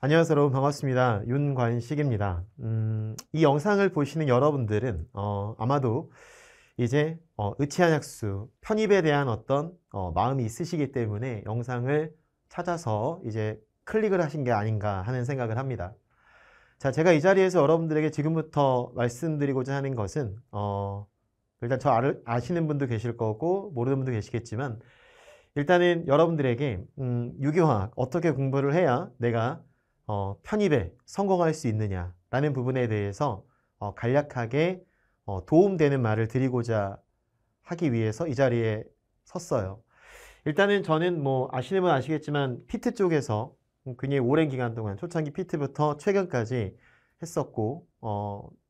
안녕하세요, 여러분. 반갑습니다. 윤관식입니다. 이 영상을 보시는 여러분들은 아마도 이제 의치한약수 편입에 대한 어떤 마음이 있으시기 때문에 영상을 찾아서 이제 클릭을 하신 게 아닌가 하는 생각을 합니다. 자, 제가 이 자리에서 여러분들에게 지금부터 말씀드리고자 하는 것은 일단 아시는 분도 계실 거고 모르는 분도 계시겠지만, 일단은 여러분들에게 유기화학 어떻게 공부를 해야 내가 편입에 성공할 수 있느냐라는 부분에 대해서 간략하게 도움되는 말을 드리고자 하기 위해서 이 자리에 섰어요. 일단은 저는 뭐 아시는 분 아시겠지만 피트 쪽에서 굉장히 오랜 기간 동안 초창기 피트부터 최근까지 했었고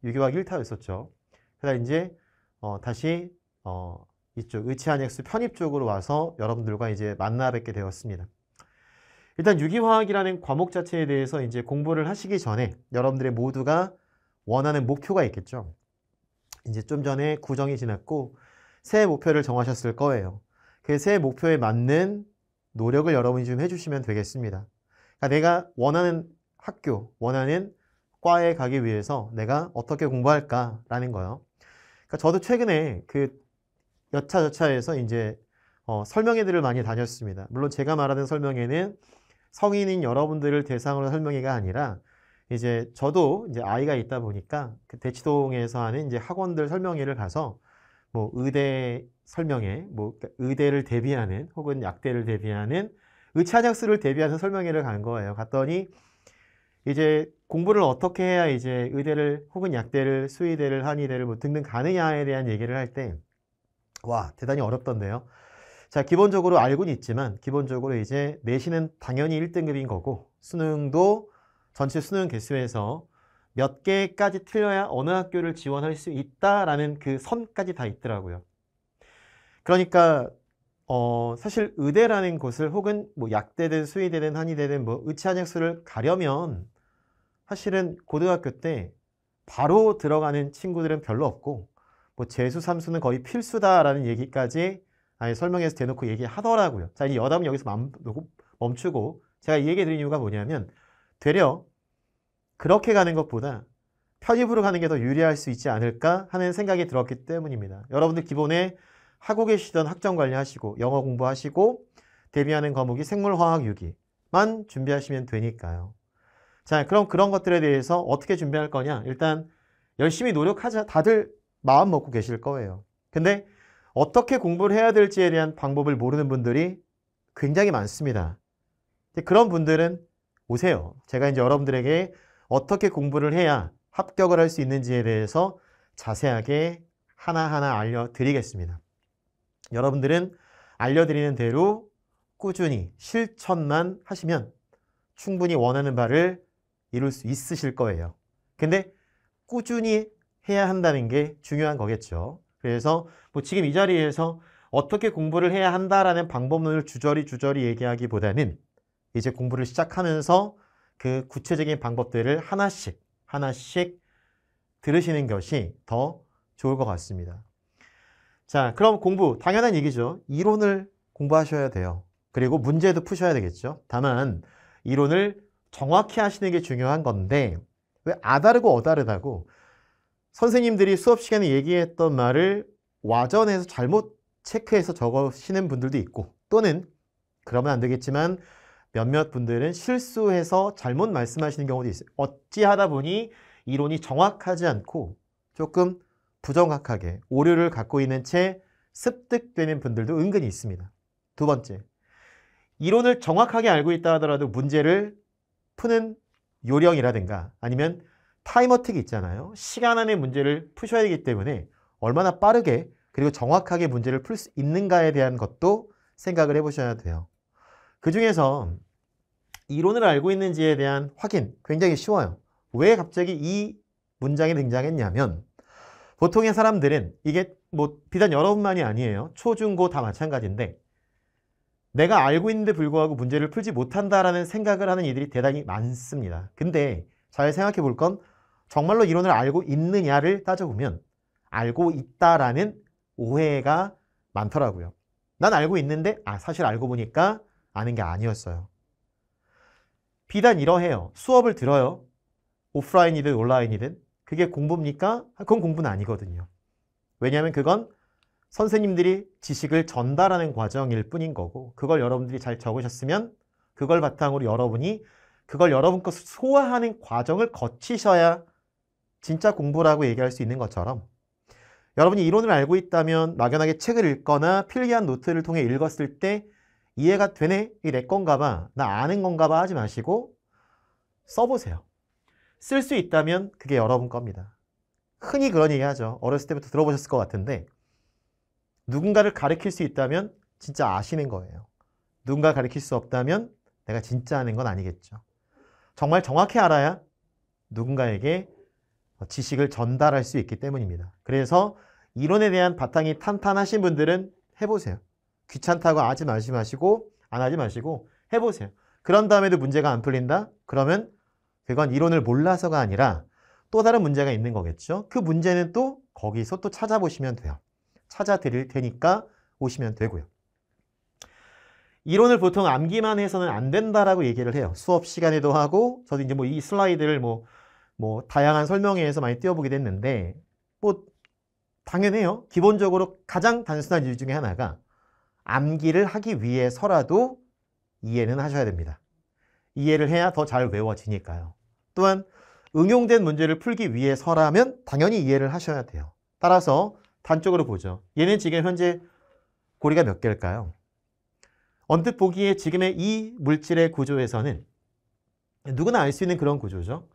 유기화학 1타였었죠. 그러다 이제 다시 이쪽 의치한약수 편입 쪽으로 와서 여러분들과 이제 만나 뵙게 되었습니다. 일단 유기화학이라는 과목 자체에 대해서 이제 공부를 하시기 전에 여러분들의 모두가 원하는 목표가 있겠죠. 이제 좀 전에 구정이 지났고 새해 목표를 정하셨을 거예요. 그 새해 목표에 맞는 노력을 여러분이 좀 해주시면 되겠습니다. 그러니까 내가 원하는 학교, 원하는 과에 가기 위해서 내가 어떻게 공부할까라는 거요. 그러니까 저도 최근에 그 여차저차해서 이제 설명회들을 많이 다녔습니다. 물론 제가 말하는 설명회는 성인인 여러분들을 대상으로 설명회가 아니라 이제 저도 이제 아이가 있다 보니까 그 대치동에서 하는 이제 학원들 설명회를 가서 뭐 의대 설명회, 뭐 의대를 대비하는 혹은 약대를 대비하는 의치한약수를 대비하는 설명회를 간 거예요. 갔더니 이제 공부를 어떻게 해야 이제 의대를 혹은 약대를 수의대를 한의대를 뭐 등등 가느냐에 대한 얘기를 할 때 와, 대단히 어렵던데요. 자, 기본적으로 알고는 있지만 기본적으로 이제 내신은 당연히 1등급인 거고 수능도 전체 수능 개수에서 몇 개까지 틀려야 어느 학교를 지원할 수 있다라는 그 선까지 다 있더라고요. 그러니까 사실 의대라는 곳을 혹은 뭐 약대든 수의대든 한의대든 뭐 의치한약수를 가려면 사실은 고등학교 때 바로 들어가는 친구들은 별로 없고 뭐 재수, 삼수는 거의 필수다라는 얘기까지 아예 설명해서 대놓고 얘기하더라고요. 자, 이 여담은 여기서 멈추고 제가 이 얘기 드린 이유가 뭐냐면 되려 그렇게 가는 것보다 편입으로 가는 게 더 유리할 수 있지 않을까 하는 생각이 들었기 때문입니다. 여러분들 기본에 하고 계시던 학점 관리하시고 영어 공부하시고 대비하는 과목이 생물화학 유기만 준비하시면 되니까요. 자, 그럼 그런 것들에 대해서 어떻게 준비할 거냐? 일단 열심히 노력하자. 다들 마음 먹고 계실 거예요. 근데 어떻게 공부를 해야 될지에 대한 방법을 모르는 분들이 굉장히 많습니다. 그런 분들은 오세요. 제가 이제 여러분들에게 어떻게 공부를 해야 합격을 할 수 있는지에 대해서 자세하게 하나하나 알려드리겠습니다. 여러분들은 알려드리는 대로 꾸준히 실천만 하시면 충분히 원하는 바를 이룰 수 있으실 거예요. 근데 꾸준히 해야 한다는 게 중요한 거겠죠. 그래서 뭐 지금 이 자리에서 어떻게 공부를 해야 한다라는 방법론을 주저리 얘기하기보다는 이제 공부를 시작하면서 그 구체적인 방법들을 하나씩 들으시는 것이 더 좋을 것 같습니다. 자, 그럼 공부 당연한 얘기죠. 이론을 공부하셔야 돼요. 그리고 문제도 푸셔야 되겠죠. 다만 이론을 정확히 하시는 게 중요한 건데 왜 아다르고 어다르다고 선생님들이 수업 시간에 얘기했던 말을 와전해서 잘못 체크해서 적으시는 분들도 있고, 또는 그러면 안 되겠지만 몇몇 분들은 실수해서 잘못 말씀하시는 경우도 있어요. 어찌하다 보니 이론이 정확하지 않고 조금 부정확하게 오류를 갖고 있는 채 습득되는 분들도 은근히 있습니다. 두 번째, 이론을 정확하게 알고 있다 하더라도 문제를 푸는 요령이라든가 아니면 타임어택이 있잖아요. 시간 안에 문제를 푸셔야 되기 때문에 얼마나 빠르게 그리고 정확하게 문제를 풀 수 있는가에 대한 것도 생각을 해보셔야 돼요. 그 중에서 이론을 알고 있는지에 대한 확인 굉장히 쉬워요. 왜 갑자기 이 문장이 등장했냐면 보통의 사람들은 이게 뭐 비단 여러분만이 아니에요. 초, 중, 고 다 마찬가지인데 내가 알고 있는데 불구하고 문제를 풀지 못한다라는 생각을 하는 이들이 대단히 많습니다. 근데 잘 생각해 볼 건 정말로 이론을 알고 있느냐를 따져보면 알고 있다라는 오해가 많더라고요. 난 알고 있는데 사실 알고 보니까 아는 게 아니었어요. 비단 이러해요. 수업을 들어요. 오프라인이든 온라인이든. 그게 공부입니까? 그건 공부는 아니거든요. 왜냐하면 그건 선생님들이 지식을 전달하는 과정일 뿐인 거고, 그걸 여러분들이 잘 적으셨으면 그걸 바탕으로 여러분이 그걸 여러분 것을 소화하는 과정을 거치셔야 진짜 공부라고 얘기할 수 있는 것처럼, 여러분이 이론을 알고 있다면 막연하게 책을 읽거나 필기한 노트를 통해 읽었을 때 이해가 되네? 이게 내 건가 봐, 나 아는 건가 봐 하지 마시고 써보세요. 쓸 수 있다면 그게 여러분 겁니다. 흔히 그런 얘기 하죠. 어렸을 때부터 들어보셨을 것 같은데, 누군가를 가르칠 수 있다면 진짜 아시는 거예요. 누군가 가르칠 수 없다면 내가 진짜 아는 건 아니겠죠. 정말 정확히 알아야 누군가에게 지식을 전달할 수 있기 때문입니다. 그래서 이론에 대한 바탕이 탄탄하신 분들은 해보세요. 귀찮다고 하지 마시고 안 하지 마시고 해보세요. 그런 다음에도 문제가 안 풀린다? 그러면 그건 이론을 몰라서가 아니라 또 다른 문제가 있는 거겠죠. 그 문제는 또 거기서 또 찾아보시면 돼요. 찾아드릴 테니까 오시면 되고요. 이론을 보통 암기만 해서는 안 된다라고 얘기를 해요. 수업 시간에도 하고, 저도 이제 이 슬라이드를 다양한 설명회에서 많이 띄워보기도 했는데, 당연해요. 기본적으로 가장 단순한 이유 중에 하나가 암기를 하기 위해서라도 이해는 하셔야 됩니다. 이해를 해야 더 잘 외워지니까요. 또한 응용된 문제를 풀기 위해서라면 당연히 이해를 하셔야 돼요. 따라서 단적으로 보죠. 얘는 지금 현재 고리가 몇 개일까요? 언뜻 보기에 지금의 이 물질의 구조에서는 누구나 알 수 있는 그런 구조죠.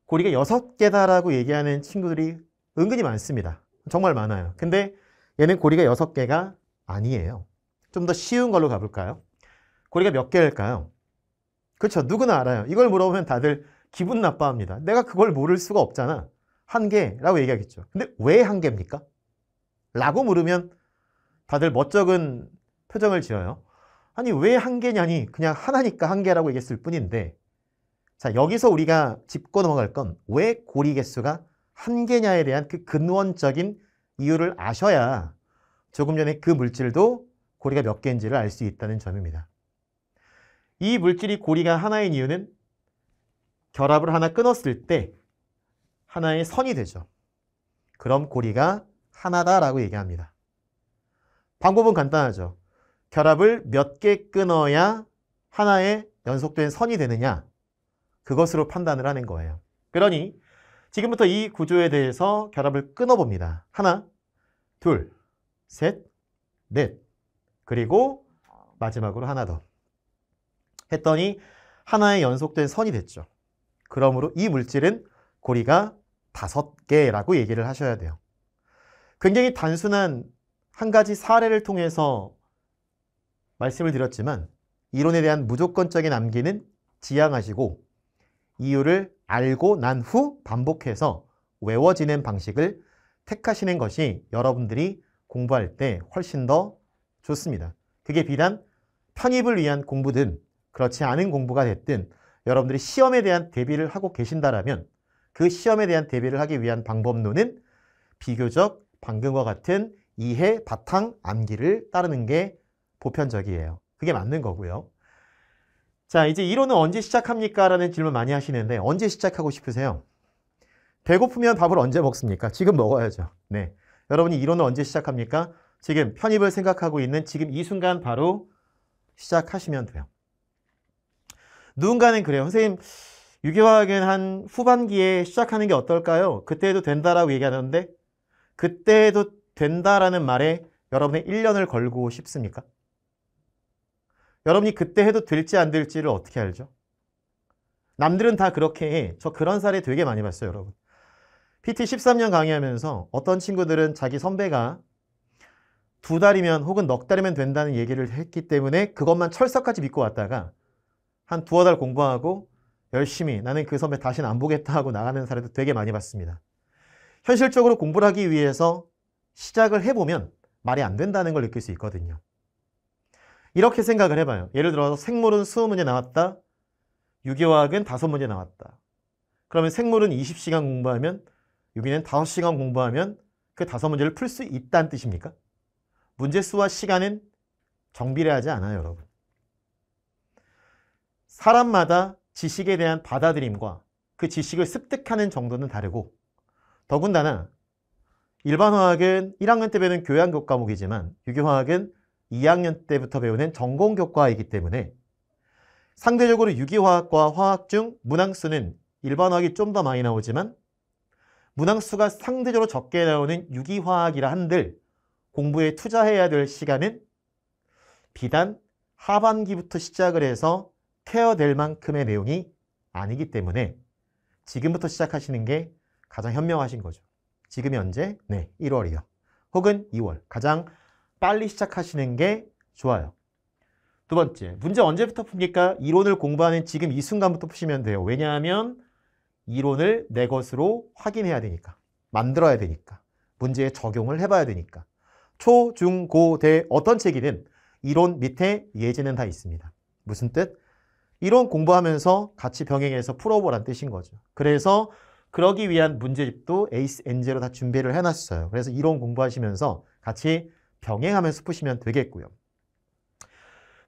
고리가 6개다라고 얘기하는 친구들이 은근히 많습니다. 정말 많아요. 근데 얘는 고리가 6개가 아니에요. 좀 더 쉬운 걸로 가볼까요? 고리가 몇 개일까요? 그렇죠. 누구나 알아요. 이걸 물어보면 다들 기분 나빠합니다. 내가 그걸 모를 수가 없잖아. 1개라고 얘기하겠죠. 근데 왜 1개입니까? 라고 물으면 다들 멋쩍은 표정을 지어요. 아니 왜 1개냐니, 그냥 하나니까 1개라고 얘기했을 뿐인데, 자, 여기서 우리가 짚고 넘어갈 건 왜 고리 개수가 1개냐에 대한 그 근원적인 이유를 아셔야 조금 전에 그 물질도 고리가 몇 개인지를 알 수 있다는 점입니다. 이 물질이 고리가 하나인 이유는 결합을 하나 끊었을 때 하나의 선이 되죠. 그럼 고리가 하나다라고 얘기합니다. 방법은 간단하죠. 결합을 몇 개 끊어야 하나의 연속된 선이 되느냐, 그것으로 판단을 하는 거예요. 그러니 지금부터 이 구조에 대해서 결합을 끊어봅니다. 하나, 둘, 셋, 넷, 그리고 마지막으로 하나 더 했더니 하나의 연속된 선이 됐죠. 그러므로 이 물질은 고리가 5개라고 얘기를 하셔야 돼요. 굉장히 단순한 한 가지 사례를 통해서 말씀을 드렸지만 이론에 대한 무조건적인 암기는 지양하시고 이유를 알고 난 후 반복해서 외워지는 방식을 택하시는 것이 여러분들이 공부할 때 훨씬 더 좋습니다. 그게 비단 편입을 위한 공부든 그렇지 않은 공부가 됐든 여러분들이 시험에 대한 대비를 하고 계신다라면 그 시험에 대한 대비를 하기 위한 방법론은 비교적 방금과 같은 이해 바탕 암기를 따르는 게 보편적이에요. 그게 맞는 거고요. 자, 이제 이론은 언제 시작합니까? 라는 질문 많이 하시는데 언제 시작하고 싶으세요? 배고프면 밥을 언제 먹습니까? 지금 먹어야죠. 네, 여러분이 이론을 언제 시작합니까? 지금 편입을 생각하고 있는 지금 이 순간 바로 시작하시면 돼요. 누군가는 그래요. 선생님, 유기화학은 한 후반기에 시작하는 게 어떨까요? 그때 해도 된다라고 얘기하는데 그때 해도 된다라는 말에 여러분의 1년을 걸고 싶습니까? 여러분이 그때 해도 될지 안 될지를 어떻게 알죠? 남들은 다 그렇게 해. 저 그런 사례 되게 많이 봤어요, 여러분. PT 13년 강의하면서 어떤 친구들은 자기 선배가 2달이면 혹은 넉 달이면 된다는 얘기를 했기 때문에 그것만 철석같이 믿고 왔다가 한 2~5달 공부하고 열심히 나는 그 선배 다시는 안 보겠다 하고 나가는 사례도 되게 많이 봤습니다. 현실적으로 공부를 하기 위해서 시작을 해보면 말이 안 된다는 걸 느낄 수 있거든요. 이렇게 생각을 해봐요. 예를 들어서 생물은 20문제 나왔다. 유기화학은 5문제 나왔다. 그러면 생물은 20시간 공부하면 유기는 5시간 공부하면 그 5문제를 풀 수 있다는 뜻입니까? 문제 수와 시간은 정비례하지 않아요, 여러분. 사람마다 지식에 대한 받아들임과 그 지식을 습득하는 정도는 다르고, 더군다나 일반 화학은 1학년 때 배우는 교양 과목이지만 유기화학은 2학년 때부터 배우는 전공 교과이기 때문에 상대적으로 유기화학과 화학 중 문항수는 일반 화학이 좀 더 많이 나오지만 문항수가 상대적으로 적게 나오는 유기화학이라 한들 공부에 투자해야 될 시간은 비단 하반기부터 시작을 해서 케어될 만큼의 내용이 아니기 때문에 지금부터 시작하시는 게 가장 현명하신 거죠. 지금이 언제? 네, 1월이요. 혹은 2월. 가장 빨리 시작하시는 게 좋아요. 두 번째, 문제 언제부터 풉니까? 이론을 공부하는 지금 이 순간부터 푸시면 돼요. 왜냐하면 이론을 내 것으로 확인해야 되니까. 만들어야 되니까. 문제에 적용을 해봐야 되니까. 초, 중, 고, 대 어떤 책이든 이론 밑에 예제는 다 있습니다. 무슨 뜻? 이론 공부하면서 같이 병행해서 풀어보란 뜻인 거죠. 그래서 그러기 위한 문제집도 에이스 엔제로 다 준비를 해놨어요. 그래서 이론 공부하시면서 같이 병행하면서 푸시면 되겠고요.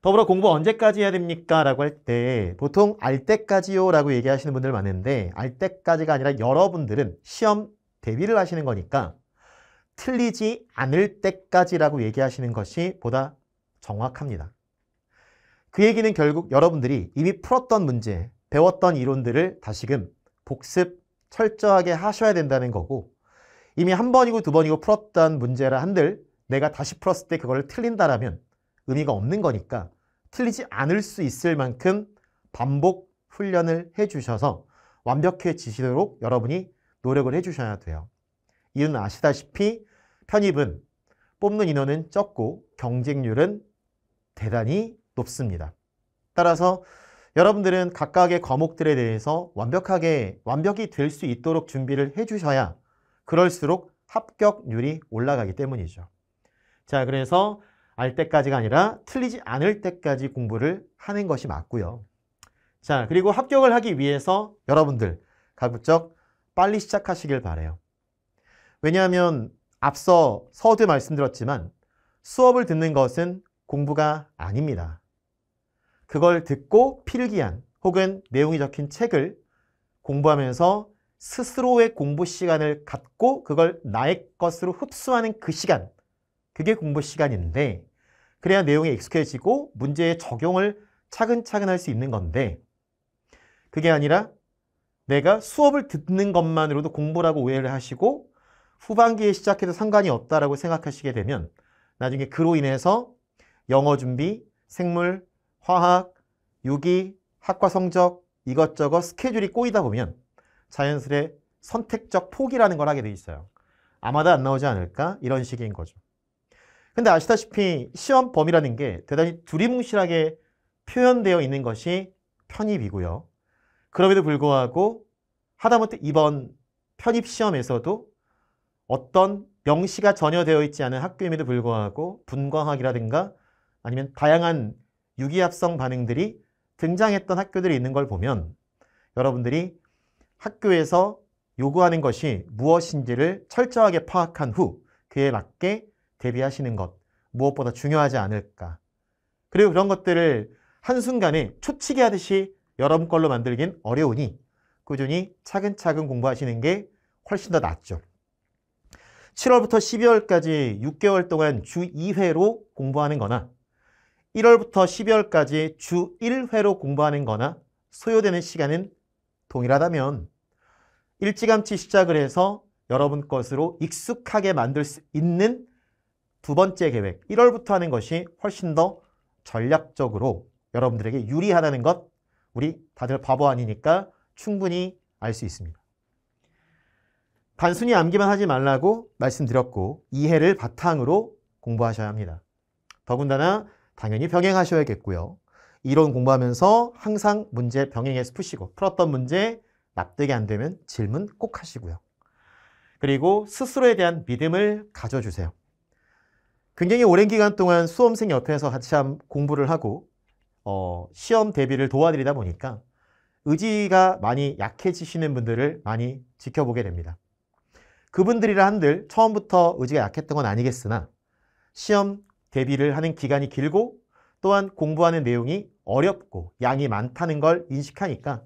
더불어 공부 언제까지 해야 됩니까? 라고 할 때 보통 알 때까지요 라고 얘기하시는 분들 많은데 알 때까지가 아니라 여러분들은 시험 대비를 하시는 거니까 틀리지 않을 때까지라고 얘기하시는 것이 보다 정확합니다. 그 얘기는 결국 여러분들이 이미 풀었던 문제, 배웠던 이론들을 다시금 복습 철저하게 하셔야 된다는 거고, 이미 한 번이고 두 번이고 풀었던 문제라 한들 내가 다시 풀었을 때 그걸 틀린다라면 의미가 없는 거니까 틀리지 않을 수 있을 만큼 반복 훈련을 해주셔서 완벽해지시도록 여러분이 노력을 해주셔야 돼요. 이유는 아시다시피 편입은 뽑는 인원은 적고 경쟁률은 대단히 높습니다. 따라서 여러분들은 각각의 과목들에 대해서 완벽히 될 수 있도록 준비를 해주셔야 그럴수록 합격률이 올라가기 때문이죠. 자, 그래서 알 때까지가 아니라 틀리지 않을 때까지 공부를 하는 것이 맞고요. 자, 그리고 합격을 하기 위해서 여러분들 가급적 빨리 시작하시길 바라요. 왜냐하면 앞서 서두에 말씀드렸지만 수업을 듣는 것은 공부가 아닙니다. 그걸 듣고 필기한 혹은 내용이 적힌 책을 공부하면서 스스로의 공부 시간을 갖고 그걸 나의 것으로 흡수하는 그 시간, 그게 공부 시간인데 그래야 내용에 익숙해지고 문제의 적용을 차근차근 할 수 있는 건데 그게 아니라 내가 수업을 듣는 것만으로도 공부라고 오해를 하시고 후반기에 시작해도 상관이 없다라고 생각하시게 되면 나중에 그로 인해서 영어 준비, 생물, 화학, 유기, 학과 성적 이것저것 스케줄이 꼬이다 보면 자연스레 선택적 포기라는 걸 하게 돼 있어요. 아마도 안 나오지 않을까? 이런 식인 거죠. 근데 아시다시피 시험 범위라는 게 대단히 두리뭉실하게 표현되어 있는 것이 편입이고요. 그럼에도 불구하고 하다못해 이번 편입 시험에서도 어떤 명시가 전혀 되어 있지 않은 학교임에도 불구하고 분광학이라든가 아니면 다양한 유기합성 반응들이 등장했던 학교들이 있는 걸 보면 여러분들이 학교에서 요구하는 것이 무엇인지를 철저하게 파악한 후 그에 맞게 대비하시는 것 무엇보다 중요하지 않을까. 그리고 그런 것들을 한순간에 초치기 하듯이 여러분 걸로 만들긴 어려우니 꾸준히 차근차근 공부하시는 게 훨씬 더 낫죠. 7월부터 12월까지 6개월 동안 주 2회로 공부하는 거나 1월부터 12월까지 주 1회로 공부하는 거나 소요되는 시간은 동일하다면 일찌감치 시작을 해서 여러분 것으로 익숙하게 만들 수 있는 두 번째 계획 1월부터 하는 것이 훨씬 더 전략적으로 여러분들에게 유리하다는 것 우리 다들 바보 아니니까 충분히 알 수 있습니다. 단순히 암기만 하지 말라고 말씀드렸고 이해를 바탕으로 공부하셔야 합니다. 더군다나 당연히 병행하셔야겠고요. 이론 공부하면서 항상 문제 병행해서 푸시고 풀었던 문제 납득이 안 되면 질문 꼭 하시고요. 그리고 스스로에 대한 믿음을 가져주세요. 굉장히 오랜 기간 동안 수험생 옆에서 같이 공부를 하고 시험 대비를 도와드리다 보니까 의지가 많이 약해지시는 분들을 많이 지켜보게 됩니다. 그분들이라 한들 처음부터 의지가 약했던 건 아니겠으나 시험 대비를 하는 기간이 길고 또한 공부하는 내용이 어렵고 양이 많다는 걸 인식하니까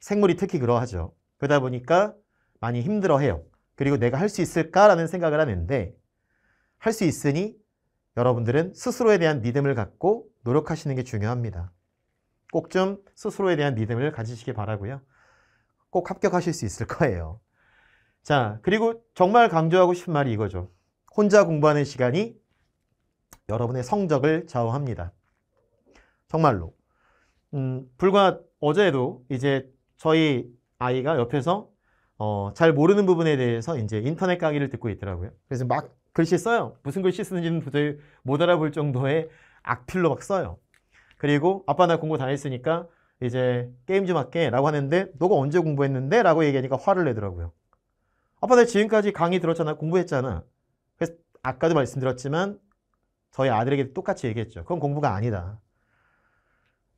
생물이 특히 그러하죠. 그러다 보니까 많이 힘들어해요. 그리고 내가 할 수 있을까라는 생각을 하는데 할 수 있으니 여러분들은 스스로에 대한 믿음을 갖고 노력하시는 게 중요합니다. 꼭 좀 스스로에 대한 믿음을 가지시기 바라고요. 꼭 합격하실 수 있을 거예요. 자, 그리고 정말 강조하고 싶은 말이 이거죠. 혼자 공부하는 시간이 여러분의 성적을 좌우합니다. 정말로. 불과 어제도 이제 저희 아이가 옆에서 잘 모르는 부분에 대해서 이제 인터넷 강의를 듣고 있더라고요. 그래서 막 글씨 써요. 무슨 글씨 쓰는지는 도저히 못 알아볼 정도의 악필로 막 써요. 그리고 아빠 나 공부 다 했으니까 이제 게임 좀 할게 라고 하는데 너가 언제 공부했는데? 라고 얘기하니까 화를 내더라고요. 아빠 나 지금까지 강의 들었잖아. 공부했잖아. 그래서 아까도 말씀드렸지만 저희 아들에게 똑같이 얘기했죠. 그건 공부가 아니다.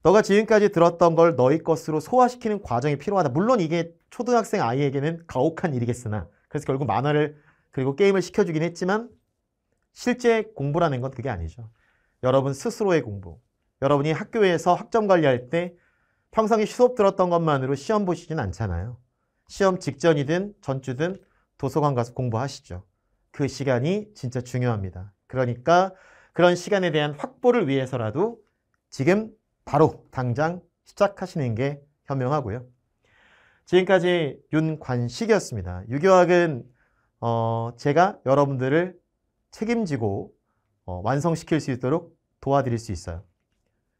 너가 지금까지 들었던 걸 너희 것으로 소화시키는 과정이 필요하다. 물론 이게 초등학생 아이에게는 가혹한 일이겠으나 그래서 결국 만화를 그리고 게임을 시켜주긴 했지만 실제 공부라는 건 그게 아니죠. 여러분 스스로의 공부. 여러분이 학교에서 학점 관리할 때 평상시 수업 들었던 것만으로 시험 보시진 않잖아요. 시험 직전이든 전주든 도서관 가서 공부하시죠. 그 시간이 진짜 중요합니다. 그러니까 그런 시간에 대한 확보를 위해서라도 지금 바로 당장 시작하시는 게 현명하고요. 지금까지 윤관식이었습니다. 유교학은 제가 여러분들을 책임지고 완성시킬 수 있도록 도와드릴 수 있어요.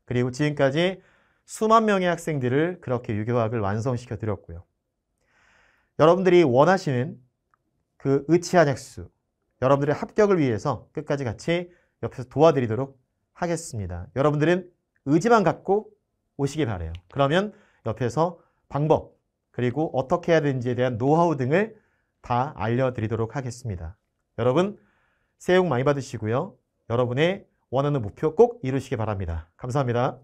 그리고 지금까지 수만 명의 학생들을 그렇게 유교학을 완성시켜 드렸고요. 여러분들이 원하시는 그 의치한약수, 여러분들의 합격을 위해서 끝까지 같이 옆에서 도와드리도록 하겠습니다. 여러분들은 의지만 갖고 오시기 바라요. 그러면 옆에서 방법, 그리고 어떻게 해야 되는지에 대한 노하우 등을 다 알려드리도록 하겠습니다. 여러분, 새해 복 많이 받으시고요. 여러분의 원하는 목표 꼭 이루시기 바랍니다. 감사합니다.